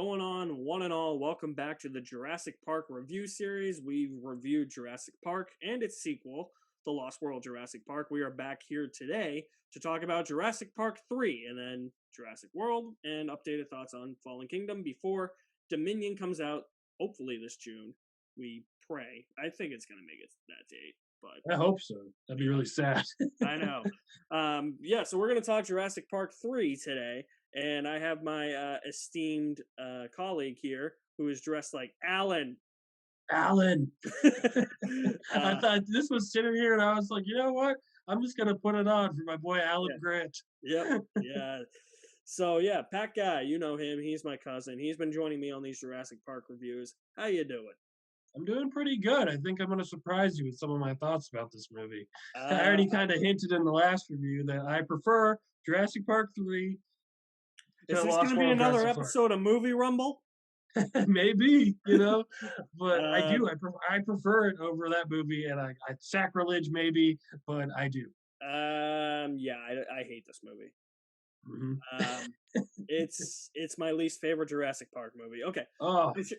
going on, one and all? Welcome back to the Jurassic Park review series. We've reviewed Jurassic Park and its sequel, The Lost World Jurassic Park. We are back here today to talk about Jurassic Park 3 and then Jurassic World and updated thoughts on Fallen Kingdom before Dominion comes out, hopefully this June. We pray. I think it's going to make it that date. But I hope so. That'd be really sad. I know. So we're going to talk Jurassic Park 3 today. And I have my esteemed colleague here who is dressed like Alan. Alan. I thought this was sitting here and I was like, you know what? I'm just going to put it on for my boy Alan Grant. Yep. Yeah. So, yeah, Pat Guy, you know him. He's my cousin. He's been joining me on these Jurassic Park reviews. How you doing? I'm doing pretty good. I think I'm going to surprise you with some of my thoughts about this movie. I already kind of hinted in the last review that I prefer Jurassic Park 3. Is this going to be another episode of Movie Rumble? Maybe, but I prefer it over that movie, and I sacrilege maybe, but I do. I hate this movie. Mm-hmm. It's my least favorite Jurassic Park movie. Okay.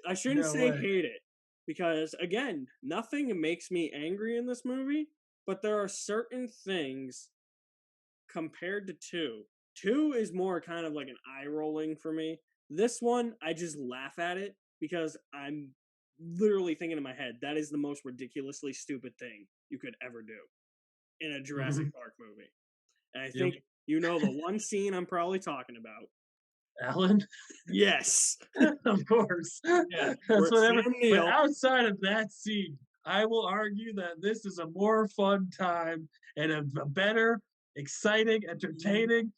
I shouldn't say hate it, because again, nothing makes me angry in this movie, but there are certain things compared to 2. 2 is more kind of like an eye rolling for me. This one, I just laugh at it because I'm literally thinking in my head, that is the most ridiculously stupid thing you could ever do in a Jurassic Park movie. And I think you know the one scene I'm probably talking about. Alan? Yes. Of course. Yeah. That's whatever. But outside of that scene, I will argue that this is a more fun time and a better, exciting, entertaining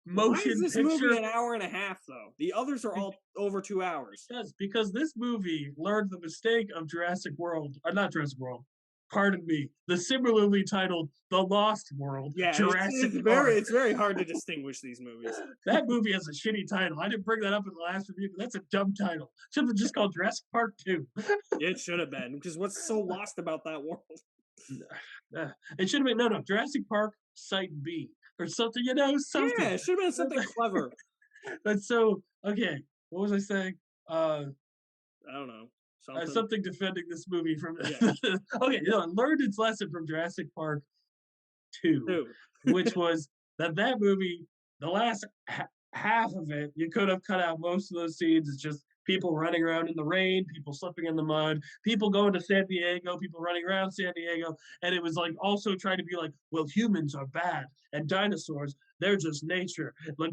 motion picture. Why is this movie an hour and a half, though? The others are all over 2 hours. Because this movie learned the mistake of Jurassic World. Not Jurassic World. Pardon me. The similarly titled The Lost World. Yeah, Jurassic Park. It's very hard to distinguish these movies. That movie has a shitty title. I didn't bring that up in the last review, but that's a dumb title. Should have just called Jurassic Park 2. It should have been, because what's so lost about that world? It should have been, no, Jurassic Park Site B. Or something, something. Yeah, it should have been something clever. But so, okay, what was I saying? I don't know. Something defending this movie from... Yeah. Okay, it learned its lesson from Jurassic Park 2. Which was that movie, the last half of it, you could have cut out most of those scenes. It's just people running around in the rain, people slipping in the mud, people going to San Diego, people running around San Diego. And it was like also trying to be like, well, humans are bad and dinosaurs, they're just nature. But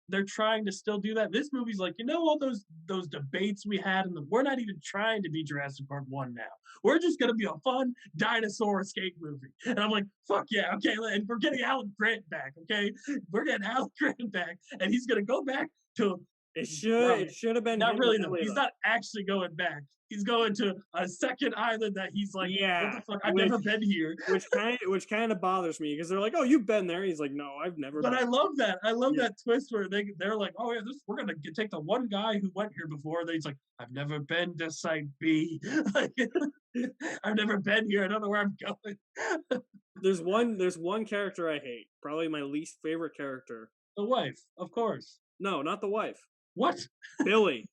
they're trying to still do that. This movie's like, all those debates we had, we're not even trying to be Jurassic Park 1 now. We're just going to be a fun dinosaur escape movie. And I'm like, fuck yeah, okay, and we're getting Alan Grant back, okay? We're getting Alan Grant back, and he's going to go back to... It should have been... Not really, though. He's not actually going back. He's going to a second island that he's like, what the fuck? I've never been here. Which kind of bothers me, because they're like, oh, you've been there. He's like, no, I've never been. But I love that. I love that twist where they're like, oh, yeah, we're going to take the one guy who went here before. Then he's like, I've never been to Site B. I've never been here. I don't know where I'm going. There's one character I hate. Probably my least favorite character. The wife, of course. No, not the wife. What? Billy.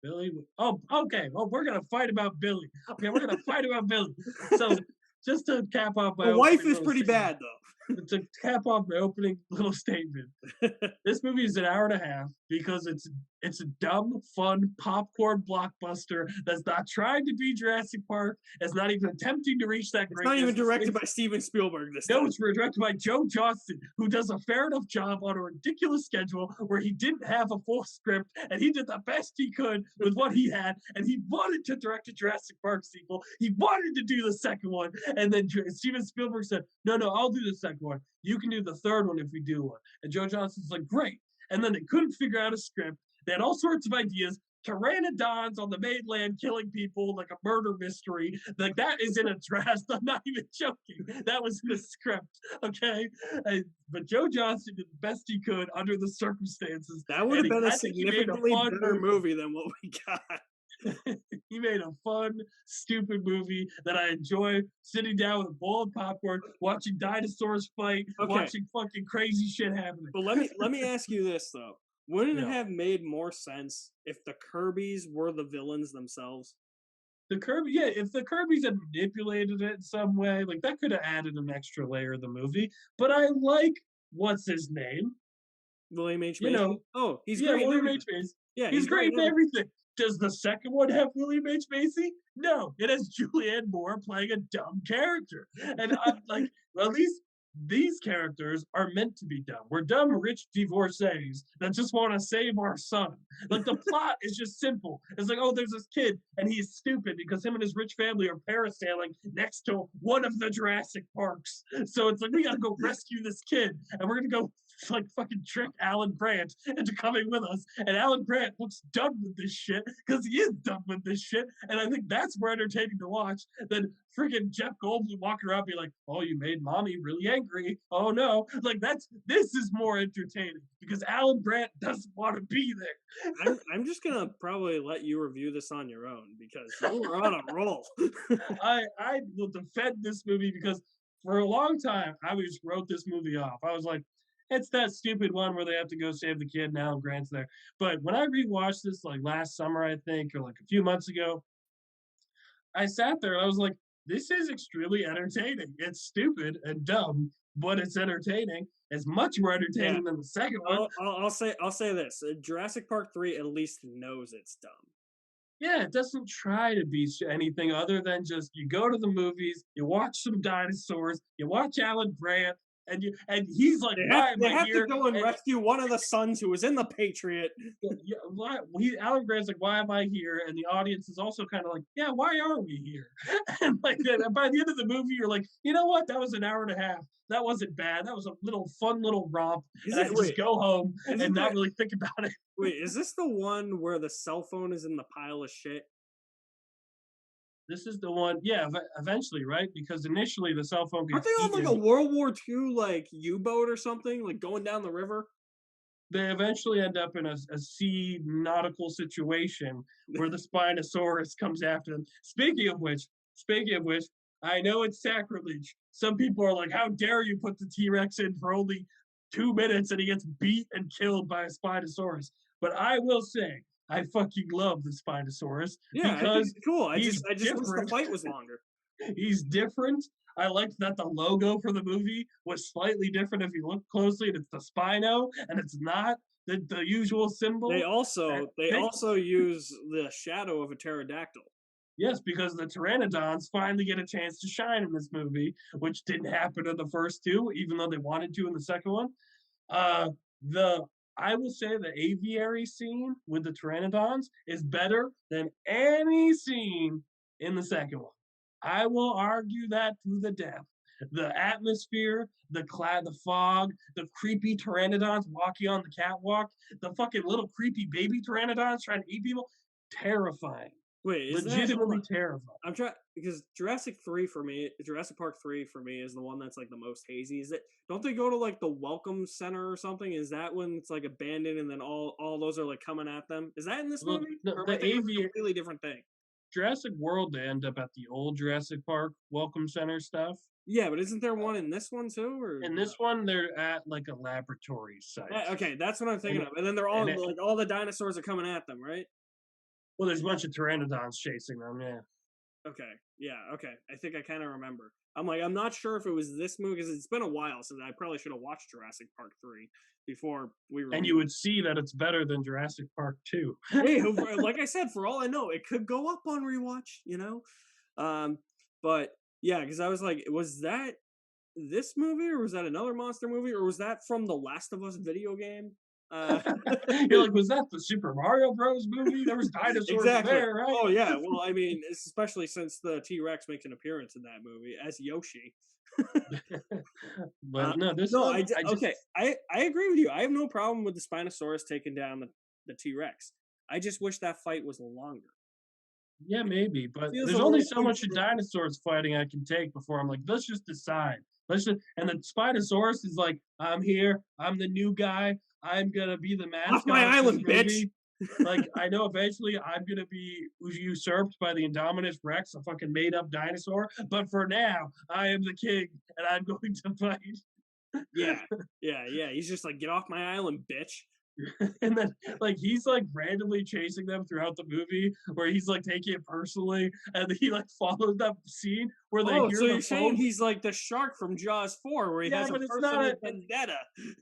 Billy? Oh, okay. Well, we're going to fight about Billy. Okay, we're going to fight about Billy. So, just to cap off my... The wife is pretty bad, though. To cap off my opening little statement, this movie is an hour and a half because it's a dumb, fun popcorn blockbuster that's not trying to be Jurassic Park. It's not even attempting to reach that greatness. It's not even directed by Steven Spielberg this time. No, it's directed by Joe Johnston, who does a fair enough job on a ridiculous schedule where he didn't have a full script, and he did the best he could with what he had, and he wanted to direct a Jurassic Park sequel. He wanted to do the second one, and then Steven Spielberg said, no, I'll do the second one. You can do the third one if we do one. And Joe Johnston's like, great. And then they couldn't figure out a script. They had all sorts of ideas. Pteranodons on the mainland killing people like a murder mystery. Like, that is in a draft. I'm not even joking. That was in the script, okay? But Joe Johnston did the best he could under the circumstances. That would have been a significantly better movie than what we got. He made a fun, stupid movie that I enjoy sitting down with a bowl of popcorn, watching dinosaurs fight, watching fucking crazy shit happening. But let me ask you this though: Wouldn't it have made more sense if the Kirby's were the villains themselves? The Kirby, yeah, if the Kirby's had manipulated it in some way, like that could have added an extra layer of the movie. But I like what's his name? William H. You Macy? know, Oh, he's yeah, great in William everything. H. Macy. Yeah, He's he's great great in in everything. everything. Does the second one have William H. Macy? No, it has Julianne Moore playing a dumb character. And I'm like, well, at least these characters are meant to be dumb. We're dumb rich divorcees that just want to save our son. Like the plot is just simple. It's like, oh, there's this kid and he's stupid because him and his rich family are parasailing next to one of the Jurassic Parks. So it's like we gotta go rescue this kid and we're gonna go like fucking trick Alan Grant into coming with us. And Alan Grant looks done with this shit because he is done with this shit. And I think that's more entertaining to watch than freaking Jeff Goldblum walking around being like, "Oh, you made mommy really angry. Oh no!" Like this is more entertaining because Alan Grant doesn't want to be there. I'm just gonna probably let you review this on your own because you were on a roll. I will defend this movie because for a long time I just wrote this movie off. I was like, it's that stupid one where they have to go save the kid and Alan Grant's there. But when I rewatched this like last summer, I think, or like a few months ago, I sat there and I was like, this is extremely entertaining. It's stupid and dumb, but it's entertaining. It's much more entertaining than the second one. I'll say this: Jurassic Park 3 at least knows it's dumb. Yeah, it doesn't try to be anything other than just you go to the movies, you watch some dinosaurs, you watch Alan Grant, and he's like, they have to go and rescue one of the sons who was in the Patriot. Yeah, Alan Grant's like, why am I here? And the audience is also kind of like, yeah, why are we here? And like by the end of the movie, you're like, you know what? That was an hour and a half. That wasn't bad. That was a fun little romp. And I just go home and not really think about it. Wait, is this the one where the cell phone is in the pile of shit? This is the one, yeah. Eventually, right? Because initially the cell phone. Aren't they on like a World War II like U-boat or something, like going down the river? They eventually end up in a sea nautical situation where the Spinosaurus comes after them. Speaking of which, I know it's sacrilege. Some people are like, "How dare you put the T-Rex in for only 2 minutes and he gets beat and killed by a Spinosaurus?" But I will say, I fucking love the Spinosaurus because it's cool. I just wish the fight was longer. He's different. I liked that the logo for the movie was slightly different if you look closely, and it's the Spino, and it's not the usual symbol. They also use the shadow of a pterodactyl. Yes, because the pteranodons finally get a chance to shine in this movie, which didn't happen in the first two, even though they wanted to in the second one. I will say the aviary scene with the pteranodons is better than any scene in the second one. I will argue that to the death. The atmosphere, the fog, the creepy pteranodons walking on the catwalk, the fucking little creepy baby pteranodons trying to eat people, terrifying. Wait, legitimately terrifying. I'm trying because Jurassic Park 3 for me is the one that's like the most hazy. Is it? Don't they go to like the Welcome Center or something? Is that when it's like abandoned and then all those are like coming at them? Is that in this movie? No, or the aviary completely different thing. Jurassic World, they end up at the old Jurassic Park Welcome Center stuff. Yeah, but isn't there one in this one too? Or in this one, they're at like a laboratory site. Okay, that's what I'm thinking of. And then they're all like all the dinosaurs are coming at them, right? Well, there's a bunch of pteranodons chasing them. Yeah. Okay. Yeah. Okay. I think I kind of remember. I'm not sure if it was this movie because it's been a while since I probably should have watched Jurassic Park 3 before we were. And you would see that it's better than Jurassic Park 2. Hey, like I said, for all I know, it could go up on rewatch. You know, but yeah, because I was like, was that this movie or was that another monster movie or was that from the Last of Us video game? You're like, was that the Super Mario Bros. Movie? There was dinosaurs there, right? Oh yeah. Well, I mean, especially since the T-Rex makes an appearance in that movie as Yoshi. But no, this. No, I agree with you. I have no problem with the Spinosaurus taking down the T-Rex. I just wish that fight was longer. Yeah, maybe, but there's only so much of dinosaurs fighting I can take before I'm like, let's just decide. And the Spinosaurus is like, I'm here. I'm the new guy. I'm gonna be the mascot. Off my island, bitch. Like, I know eventually I'm gonna be usurped by the Indominus Rex, a fucking made-up dinosaur. But for now, I am the king, and I'm going to fight. Yeah. He's just like, get off my island, bitch. And then, like, he's, like, randomly chasing them throughout the movie where he's, like, taking it personally, and he, like, follows that scene where they Oh, hear so the you're saying phone. he's like the shark from Jaws 4 where he Yeah, has a but personal vendetta.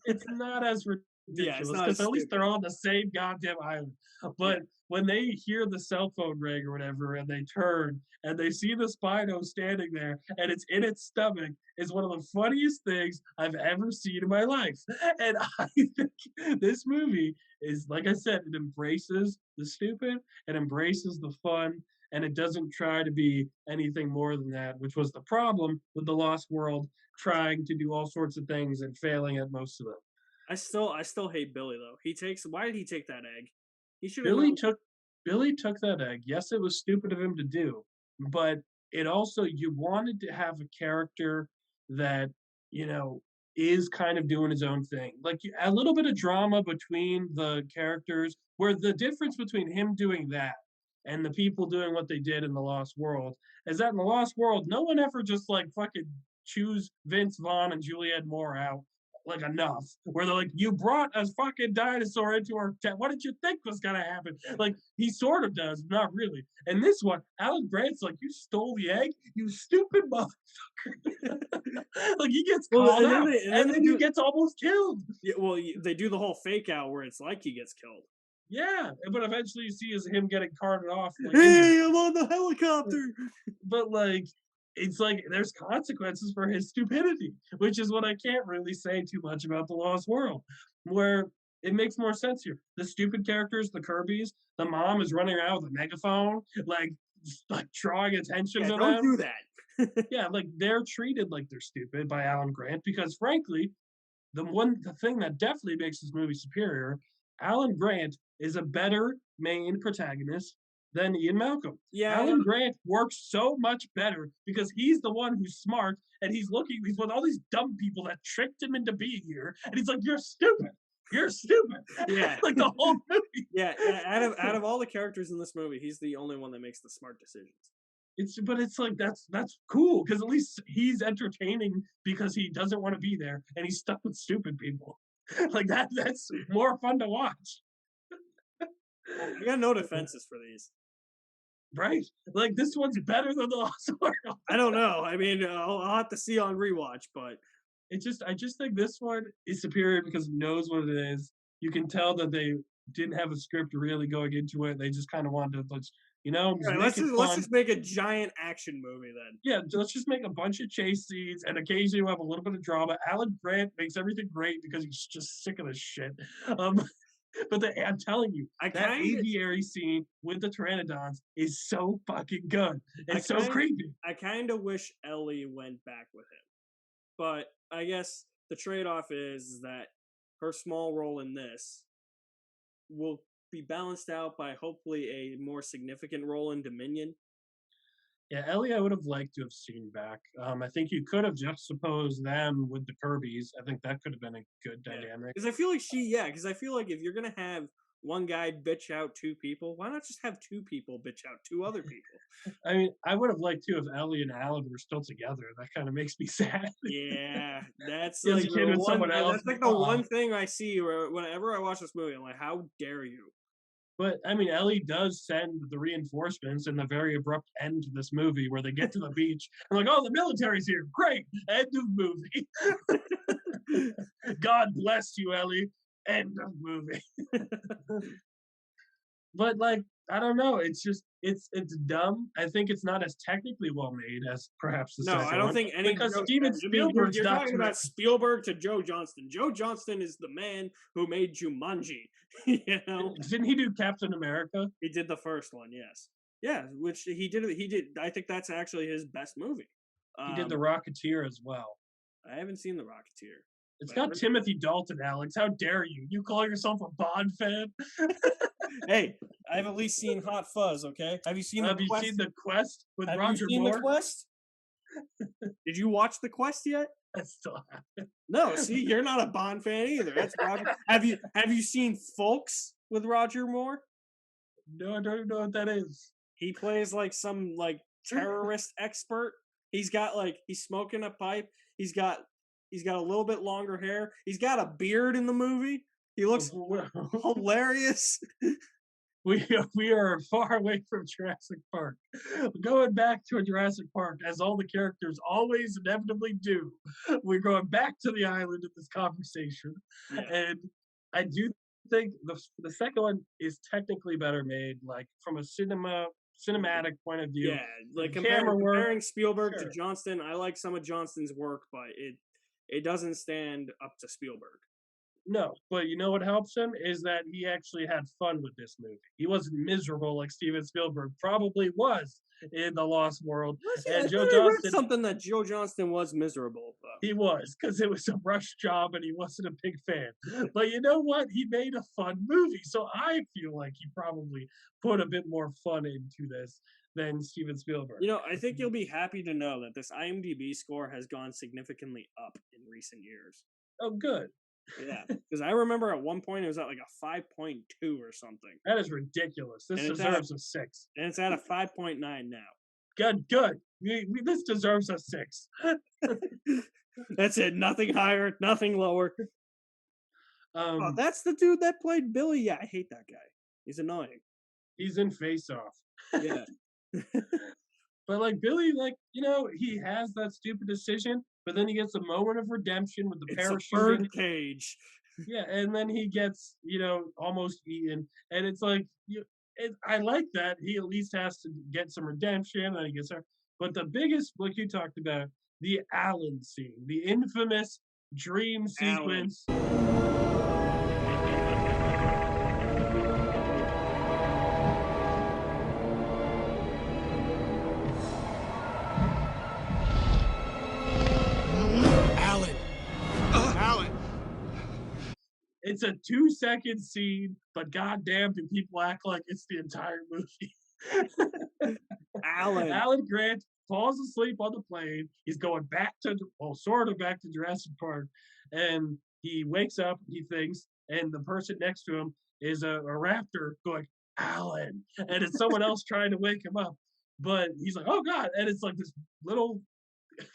it's not as Yeah, it's ridiculous not because as at least stupid. they're on the same goddamn island. Yeah. But when they hear the cell phone ring or whatever, and they turn and they see the Spino standing there, and it's in its stomach, is one of the funniest things I've ever seen in my life. And I think this movie is, like I said, it embraces the stupid, it embraces the fun, and it doesn't try to be anything more than that, which was the problem with the Lost World trying to do all sorts of things and failing at most of them. I still hate Billy though. Why did he take that egg? He should have Billy known. took Billy took that egg. Yes, it was stupid of him to do, but it also you wanted to have a character that, you know, is kind of doing his own thing. Like a little bit of drama between the characters where the difference between him doing that and the people doing what they did in the Lost World is that in the Lost World, no one ever just like fucking choose Vince Vaughn and Julianne Moore out like enough where they're like, you brought a fucking dinosaur into our town. What did you think was gonna happen? Like he sort of does, not really. And this one, Alan Grant's like, you stole the egg, you stupid motherfucker. Like he gets Well, called and then out, they and and then they then he do. gets almost killed. Yeah, well, they do the whole fake out where it's like he gets killed. Yeah, but eventually you see is him getting carted off, like injured. Hey, I'm on the helicopter. But like it's like there's consequences for his stupidity, which is what I can't really say too much about the Lost World, where it makes more sense here. The stupid characters, the Kirby's, the mom is running around with a megaphone, like drawing attention Yeah, to don't them. do that. Yeah, like they're treated like they're stupid by Alan Grant because frankly, the thing that definitely makes this movie superior, Alan Grant is a better main protagonist than Ian Malcolm. Yeah, I Alan don't. Grant works so much better because he's the one who's smart and he's with all these dumb people that tricked him into being here, and he's like, "You're stupid, you're stupid," Yeah, like the whole movie. yeah. Out of all the characters in this movie, he's the only one that makes the smart decisions. It's like that's cool because at least he's entertaining because he doesn't want to be there and he's stuck with stupid people. Like that's more fun to watch. I got no defenses for these. Right? Like this one's better than the Lost World. I don't know. I mean, I'll have to see on rewatch, but I just think this one is superior because it knows what it is. You can tell that they didn't have a script really going into it. They just kind of wanted to, just all right, make it let's fun. just make a giant action movie then. Yeah, let's just make a bunch of chase scenes and occasionally we'll have a little bit of drama. Alan Grant makes everything great because he's just sick of this shit. Um, I'm telling you, I that kind of, aviary scene with the pteranodons is so fucking good. I It's so kind, creepy. I kind of wish Ellie went back with him, but I guess the trade-off is that her small role in this will be balanced out by hopefully a more significant role in Dominion. Yeah, Ellie, I would have liked to have seen back. I think you could have juxtaposed them with the Kirby's. I think that could have been a good Yeah, dynamic. because I feel like because I feel like if you're gonna have one guy bitch out two people, why not just have two people bitch out two other people? I mean, I would have liked to if Ellie and Alan were still together. That kind of makes me sad. Yeah, that's He has a like kid the with one. someone else. That's like the Aw. one thing I see where whenever I watch this movie, I'm like, how dare you? But I mean, Ellie does send the reinforcements in the very abrupt end to this movie where they get to the beach and like, oh, the military's here. Great. End of movie. God bless you, Ellie. End of movie. But like, I don't know. It's just it's dumb. I think it's not as technically well made as perhaps the No, I second don't one think any. because Steven I mean, you're, Spielberg's you're not talking about Spielberg to Joe Johnston. Joe Johnston is the man who made Jumanji. You know, didn't he do Captain America? he did the first one, yes, yeah, which he did. He did. I think that's actually his best movie. He did The Um, Rocketeer as well. I haven't seen The Rocketeer. It's But I got heard Timothy Dalton, Alex. How dare you? You call yourself a Bond fan? hey, I've at least seen Hot Fuzz. Okay, have you seen the Have you seen Quest? The Quest with Have you Roger seen the Moore? Quest? Did you watch the Quest yet? I still have. No. See, you're not a Bond fan either. That's Roger. Have you seen Folks with Roger Moore? No, I don't even know what that is. He plays like some like terrorist expert. He's smoking a pipe. He's got a little bit longer hair. He's got a beard in the movie. He looks hilarious. We are far away from Jurassic Park. Going back to a Jurassic Park, as all the characters always inevitably do. We're going back to the island in this conversation, and I do think the second one is technically better made, like from a cinematic point of view. Yeah, like comparing Spielberg to Johnston, I like some of Johnston's work, but it doesn't stand up to Spielberg. No, but you know what helps him is that he actually had fun with this movie. He wasn't miserable like Steven Spielberg probably was in The Lost World. And Joe Johnston, something that Joe Johnston was miserable. He was, because it was a rush job and he wasn't a big fan. But you know what? He made a fun movie, so I feel like he probably put a bit more fun into this than Steven Spielberg. You know, I think you'll be happy to know that this IMDb score has gone significantly up in recent years. Oh, good. Yeah, because I remember at one point it was at like a 5.2 or something. That is ridiculous. This deserves a 6. And it's at a 5.9 now. Good. This deserves a 6. That's it. Nothing higher, nothing lower. Oh, that's the dude that played Billy. Yeah, I hate that guy. He's annoying. He's in Face Off. Yeah. But like Billy, like, you know, he has that stupid decision, but then he gets a moment of redemption with the parachute. A bird cage. Yeah, and then he gets, you know, almost eaten, and it's like, I like that he at least has to get some redemption, and he gets there. But the biggest, like you talked about, the Alan scene, the infamous dream sequence. It's a 2-second scene, but goddamn, do people act like it's the entire movie. Alan Grant falls asleep on the plane. He's going back to, sort of back to Jurassic Park, and he wakes up, he thinks, and the person next to him is a raptor going, Alan, and it's someone else trying to wake him up. But he's like, oh God, and it's like this little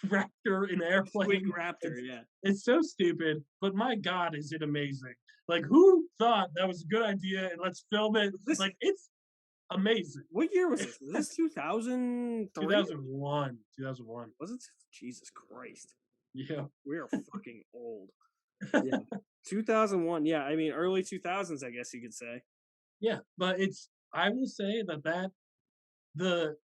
raptor in the airplane. Swing raptor, yeah. It's so stupid, but my God, is it amazing. Like, who thought that was a good idea and let's film it? Like, it's amazing. What year was this? Was this 2003? 2001. 2001. Was it? Jesus Christ. Yeah. We are fucking old. Yeah. 2001. Yeah, I mean, early 2000s, I guess you could say. Yeah, but I will say that the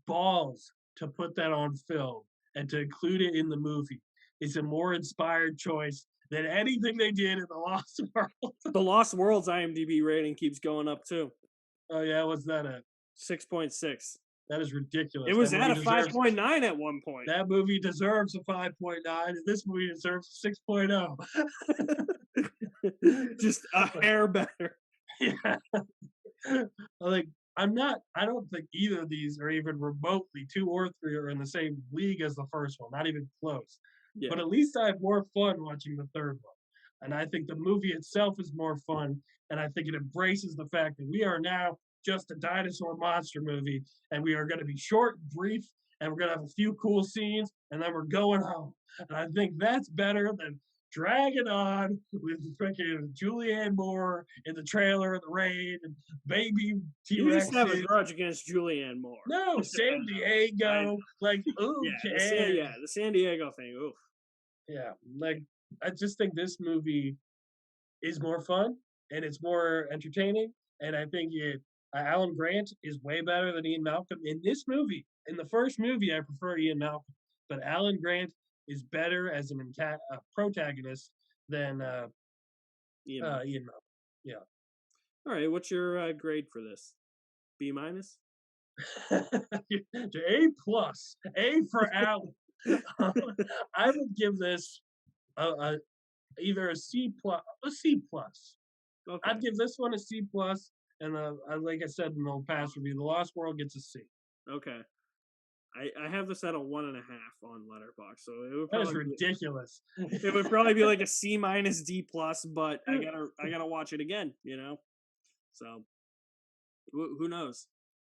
balls to put that on film and to include it in the movie is a more inspired choice than anything they did in The Lost World. The Lost World's IMDb rating keeps going up too. Oh yeah, what's that at? 6.6. That is ridiculous. It was at a 5.9 at one point. That movie deserves a 5.9, and this movie deserves a 6.0. Just a hair better. Yeah. Like, I don't think either of these are even remotely, 2 or 3 are in the same league as the first one, not even close. Yeah. But at least I have more fun watching the third one. And I think the movie itself is more fun, and I think it embraces the fact that we are now just a dinosaur monster movie, and we are going to be short and brief, and we're going to have a few cool scenes, and then we're going home. And I think that's better than dragging on with freaking Julianne Moore in the trailer in the rain and baby T-Rex. You just have a grudge against Julianne Moore. No, San Diego. Like, ooh, the San Diego thing. Oof. Yeah, like, I just think this movie is more fun and it's more entertaining. And I think Alan Grant is way better than Ian Malcolm in this movie. In the first movie, I prefer Ian Malcolm, but Alan Grant is better as a protagonist than Ian Malcolm. Yeah. All right, what's your grade for this? B minus? A plus. A for Alan. I would give this either a C plus. A C plus. Okay. I'd give this one a C plus, and like I said in the past review, The Lost World gets a C. Okay. I have this at a 1.5 on Letterboxd, so it would that is ridiculous. It would probably be like a C minus D plus, but I gotta watch it again, you know. So who knows?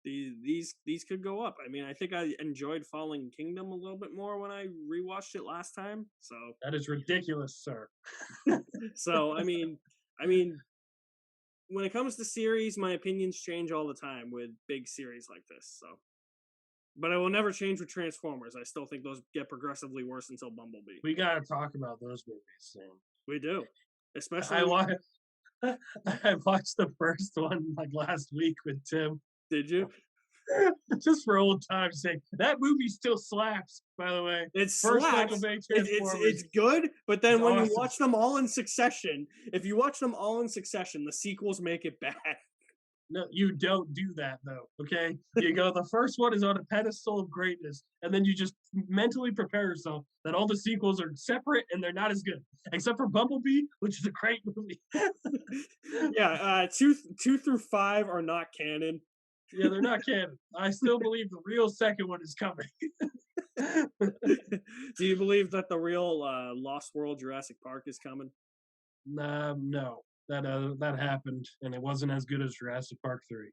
These could go up. I mean, I think I enjoyed Fallen Kingdom a little bit more when I rewatched it last time. So that is ridiculous, sir. So I mean, I mean, when it comes to series, my opinions change all the time with big series like this. So, but I will never change with Transformers. I still think those get progressively worse until Bumblebee. We got to talk about those movies soon. We do, especially. I watched the first one like last week with Tim. Did you? Just for old time's sake, that movie still slaps. By the way, it slaps. It's good, but then when you watch them all in succession, if you watch them all in succession, the sequels make it bad. No, you don't do that though. Okay, you go. The first one is on a pedestal of greatness, and then you just mentally prepare yourself that all the sequels are separate and they're not as good, except for Bumblebee, which is a great movie. Yeah, 2 through 5 are not canon. Yeah, they're not canon. I still believe the real second one is coming. Do you believe that the real Lost World Jurassic Park is coming? No, that happened, and it wasn't as good as Jurassic Park 3.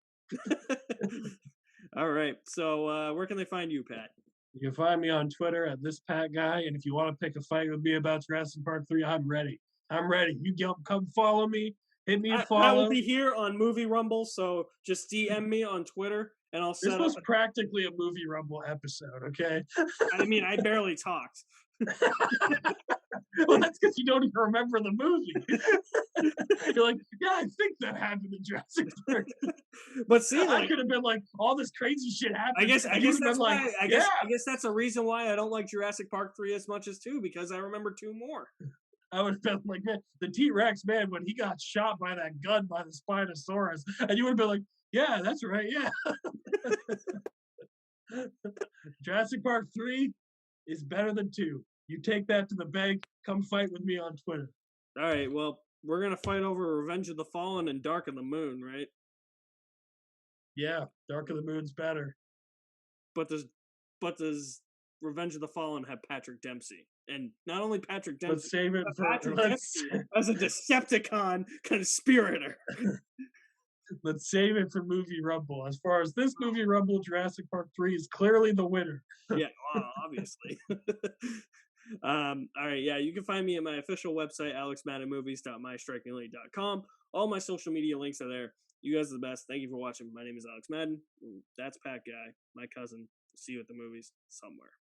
All right, so where can they find you, Pat? You can find me on Twitter at @thisPatGuy, and if you want to pick a fight with me about Jurassic Park 3, I'm ready. You come follow me. Hit me and follow. I will be here on Movie Rumble, so just DM me on Twitter, and I'll set This was practically a Movie Rumble episode, okay? I mean, I barely talked. Well, that's because you don't even remember the movie. You're like, yeah, I think that happened in Jurassic Park. But see, I could have been like, all this crazy shit happened. I guess that's why. I guess that's a reason why I don't like Jurassic Park 3 as much as 2, because I remember 2 more. I would have been like, man, the T-Rex, man, when he got shot by that gun by the Spinosaurus, and you would have been like, yeah, that's right, yeah. Jurassic Park 3 is better than 2. You take that to the bank. Come fight with me on Twitter. All right, well, we're going to fight over Revenge of the Fallen and Dark of the Moon, right? Yeah, Dark of the Moon's better. But does Revenge of the Fallen have Patrick Dempsey? And not only Patrick Dempsey, let's save it for Patrick Dempsey as a Decepticon conspirator. Let's save it for Movie Rumble. As far as this Movie Rumble, Jurassic Park 3 is clearly the winner. Yeah, well, obviously. All right, yeah, you can find me at my official website, alexmaddenmovies.mystrikingly.com. All my social media links are there. You guys are the best. Thank you for watching. My name is Alex Madden. That's Pat Guy, my cousin. See you at the movies somewhere.